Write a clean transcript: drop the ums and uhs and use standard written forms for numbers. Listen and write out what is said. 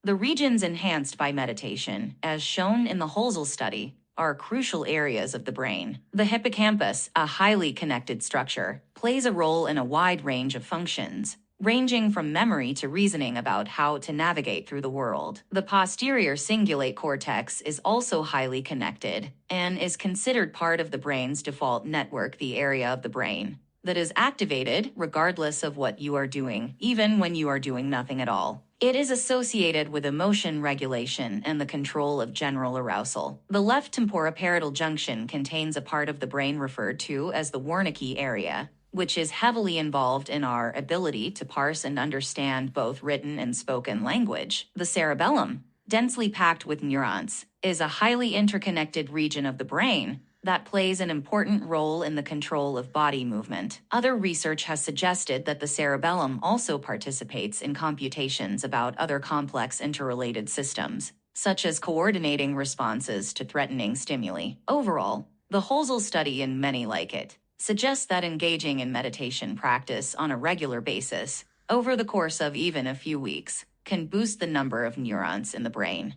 The regions enhanced by meditation, as shown in the Holzel study, are crucial areas of the brain. The hippocampus, a highly connected structure, plays a role in a wide range of functions, ranging from memory to reasoning about how to navigate through the world. The posterior cingulate cortex is also highly connected and is considered part of the brain's default network, the area of the brain that is activated regardless of what you are doing, even when you are doing nothing at all. It is associated with emotion regulation and the control of general arousal. The left temporoparietal junction contains a part of the brain referred to as the Wernicke area, which is heavily involved in our ability to parse and understand both written and spoken language. The cerebellum, densely packed with neurons, is a highly interconnected region of the brain that plays an important role in the control of body movement. Other research has suggested that the cerebellum also participates in computations about other complex interrelated systems, such as coordinating responses to threatening stimuli. Overall, the Holzel study, and many like it, suggests that engaging in meditation practice on a regular basis, over the course of even a few weeks, can boost the number of neurons in the brain.